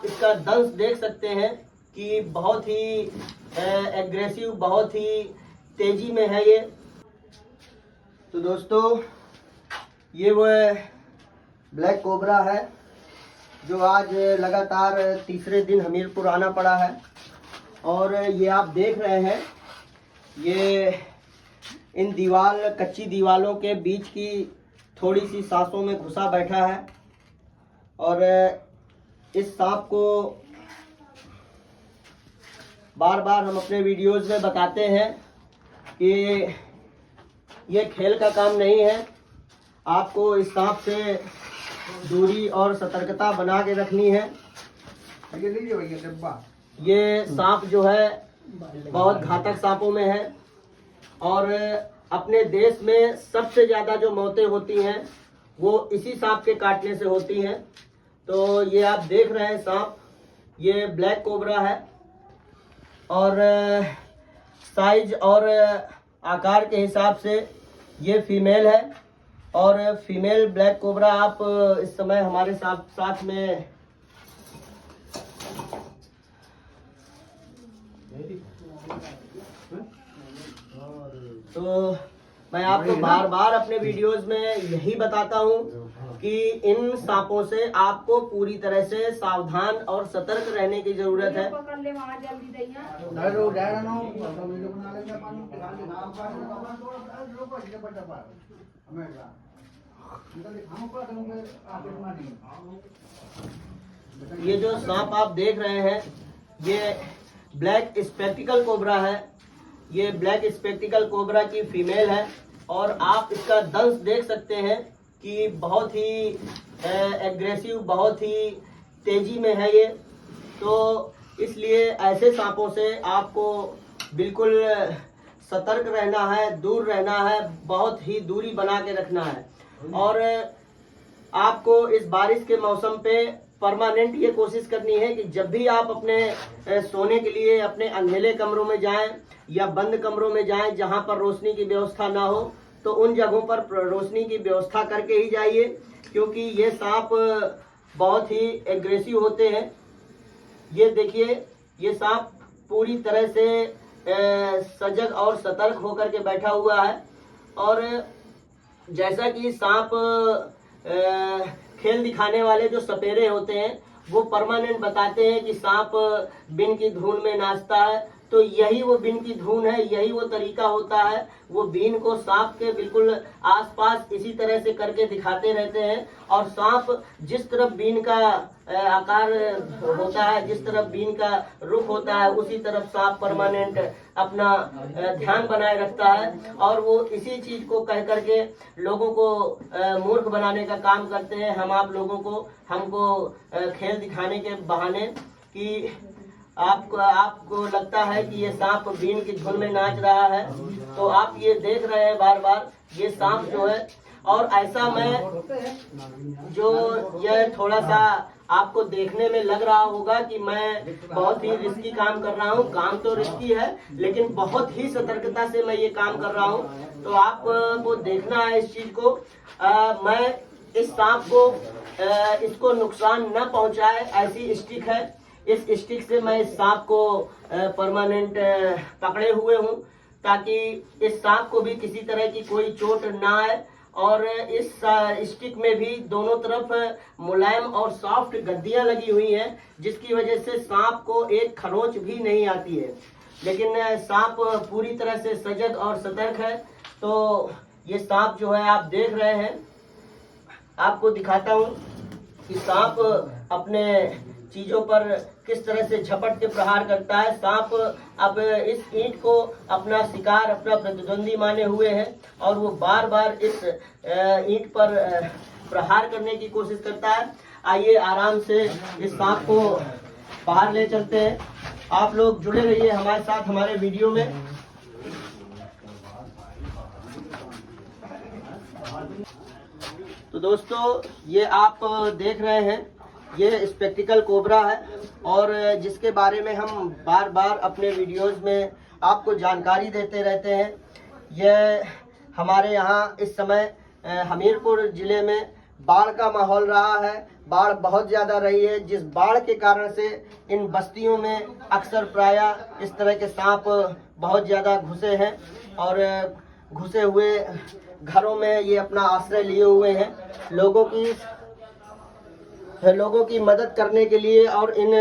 इसका दंश देख सकते हैं कि बहुत ही एग्रेसिव, बहुत ही तेजी में है ये। तो दोस्तों, ये वो ब्लैक कोबरा है जो आज लगातार तीसरे दिन हमीरपुर आना पड़ा है। और ये आप देख रहे हैं, ये इन कच्ची दीवालों के बीच की थोड़ी सी सांसों में घुसा बैठा है। और इस सांप को बार बार हम अपने वीडियोस में बताते हैं कि ये खेल का काम नहीं है। आपको इस सांप से दूरी और सतर्कता बना के रखनी है। ये सांप जो है बहुत घातक सांपों में है और अपने देश में सबसे ज़्यादा जो मौतें होती हैं वो इसी सांप के काटने से होती हैं। तो ये आप देख रहे हैं सांप, ये ब्लैक कोबरा है और साइज और आकार के हिसाब से ये फीमेल है। और फीमेल ब्लैक कोबरा आप इस समय हमारे साथ में तो मैं आपको बार बार अपने वीडियोस में यही बताता हूँ कि इन सांपों से आपको पूरी तरह से सावधान और सतर्क रहने की जरूरत है। ये जो सांप आप देख रहे हैं ये ब्लैक स्पेक्टिकल कोबरा है। ये ब्लैक स्पेक्टिकल कोबरा की फीमेल है और आप इसका दंश देख सकते हैं कि बहुत ही एग्रेसिव, बहुत ही तेजी में है ये। तो इसलिए ऐसे सांपों से आपको बिल्कुल सतर्क रहना है, दूर रहना है, बहुत ही दूरी बना के रखना है। और आपको इस बारिश के मौसम पे परमानेंट ये कोशिश करनी है कि जब भी आप अपने सोने के लिए अपने अंधेरे कमरों में जाएं या बंद कमरों में जाएं जहां पर रोशनी की व्यवस्था ना हो, तो उन जगहों पर रोशनी की व्यवस्था करके ही जाइए, क्योंकि ये सांप बहुत ही एग्रेसिव होते हैं। ये देखिए, ये सांप पूरी तरह से सजग और सतर्क होकर के बैठा हुआ है। और जैसा कि सांप खेल दिखाने वाले जो सपेरे होते हैं वो परमानेंट बताते हैं कि सांप बिन की धुन में नाचता है, तो यही वो बिन की धुन है, यही वो तरीका होता है। वो बीन को सांप के बिल्कुल आसपास इसी तरह से करके दिखाते रहते हैं। और सांप जिस तरफ बीन का आकार होता है, जिस तरफ बीन का रुख होता है, उसी तरफ सांप परमानेंट अपना ध्यान बनाए रखता है। और वो इसी चीज को कह करके लोगों को मूर्ख बनाने का काम करते हैं। हम आप लोगों को, हमको खेल दिखाने के बहाने कि आपको लगता है कि ये सांप बीन की धुन में नाच रहा है। तो आप ये देख रहे हैं बार बार ये सांप जो है। और ऐसा मैं जो यह थोड़ा सा आपको देखने में लग रहा होगा कि मैं बहुत ही रिस्की काम कर रहा हूँ। काम तो रिस्की है लेकिन बहुत ही सतर्कता से मैं ये काम कर रहा हूँ। तो आपको देखना है इस चीज को। मैं इस सांप को इसको नुकसान न पहुंचाए ऐसी स्टिक है। इस स्टिक से मैं इस सांप को परमानेंट पकड़े हुए हूँ ताकि इस सांप को भी किसी तरह की कोई चोट ना आए। और इस स्टिक में भी दोनों तरफ मुलायम और सॉफ्ट गद्दियां लगी हुई हैं, जिसकी वजह से सांप को एक खरोंच भी नहीं आती है। लेकिन सांप पूरी तरह से सजग और सतर्क है। तो ये सांप जो है आप देख रहे हैं, आपको दिखाता हूँ कि सांप अपने चीजों पर किस तरह से झपट के प्रहार करता है। सांप अब इस ईंट को अपना शिकार, अपना प्रतिद्वंदी माने हुए है और वो बार बार इस ईंट पर प्रहार करने की कोशिश करता है। आइए आराम से इस सांप को बाहर ले चलते हैं। आप लोग जुड़े रहिए हमारे साथ हमारे वीडियो में। तो दोस्तों, ये आप देख रहे हैं, ये स्पेक्टिकल कोबरा है और जिसके बारे में हम बार बार अपने वीडियोस में आपको जानकारी देते रहते हैं। यह हमारे यहाँ इस समय हमीरपुर ज़िले में बाढ़ का माहौल रहा है, बाढ़ बहुत ज़्यादा रही है, जिस बाढ़ के कारण से इन बस्तियों में अक्सर प्रायः इस तरह के सांप बहुत ज़्यादा घुसे हैं और घुसे हुए घरों में ये अपना आश्रय लिए हुए हैं। लोगों की मदद करने के लिए और इन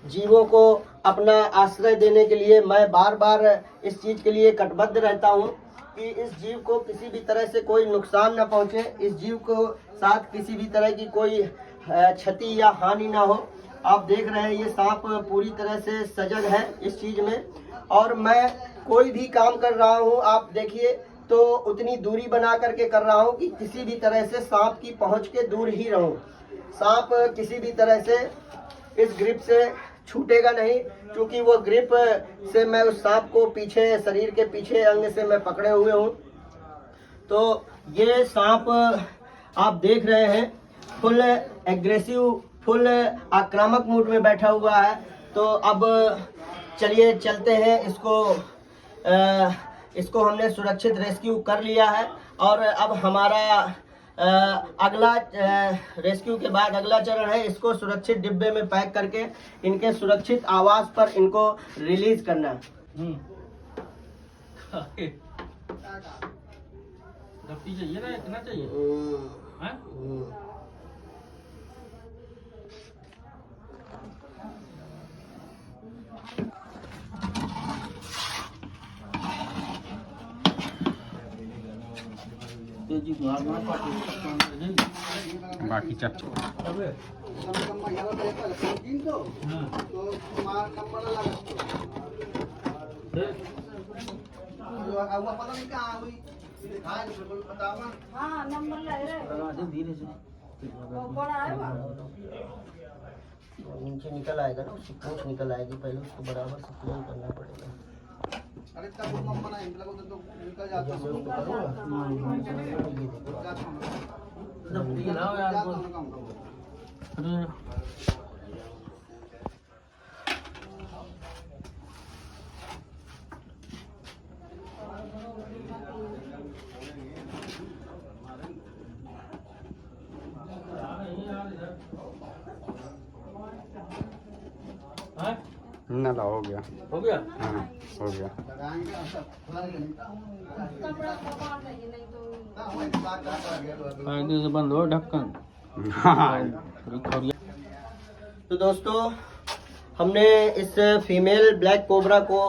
जीवों को अपना आश्रय देने के लिए मैं बार बार इस चीज़ के लिए कटिबद्ध रहता हूँ कि इस जीव को किसी भी तरह से कोई नुकसान न पहुँचे, इस जीव को साथ किसी भी तरह की कोई क्षति या हानि ना हो। आप देख रहे हैं ये सांप पूरी तरह से सजग है इस चीज़ में, और मैं कोई भी काम कर रहा हूँ आप देखिए तो उतनी दूरी बना करके कर रहा हूँ कि किसी भी तरह से सांप की पहुँच के दूर ही रहूँ। सांप किसी भी तरह से इस ग्रिप से छूटेगा नहीं, क्योंकि वो ग्रिप से मैं उस सांप को पीछे शरीर के पीछे अंग से मैं पकड़े हुए हूँ। तो ये सांप आप देख रहे हैं फुल एग्रेसिव, फुल आक्रामक मूड में बैठा हुआ है। तो अब चलिए चलते हैं, इसको हमने सुरक्षित रेस्क्यू कर लिया है और अब हमारा अगला रेस्क्यू के बाद अगला चरण है इसको सुरक्षित डिब्बे में पैक करके इनके सुरक्षित आवास पर इनको रिलीज करना है। चाहिए ना, इतना चाहिए हैं? बाकी चप धीरे से नीचे निकल आएगा ना, उसकी पूंछ निकल आएगी, पहले उसको बराबर से क्लीन करना पड़ेगा। अरे तब मम्मा ना इन लोगों तो निकल जाता है, ये देखो ये ना यार ना हो गया हाँ हो गया। से बंद हो ढक्कन। तो दोस्तों हमने इस फीमेल ब्लैक कोबरा को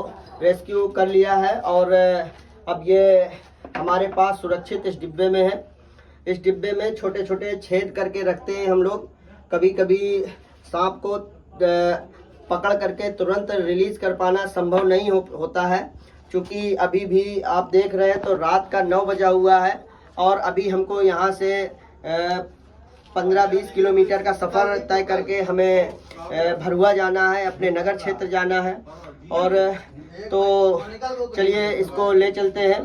रेस्क्यू कर लिया है और अब ये हमारे पास सुरक्षित इस डिब्बे में है। इस डिब्बे में छोटे छोटे छेद करके रखते हैं हम लोग। कभी कभी सांप को पकड़ करके तुरंत रिलीज कर पाना संभव नहीं होता है, क्योंकि अभी भी आप देख रहे हैं तो रात का 9 बजा हुआ है और अभी हमको यहाँ से 15-20 किलोमीटर का सफ़र तय करके हमें भरुआ जाना है, अपने नगर क्षेत्र जाना है। और तो चलिए इसको ले चलते हैं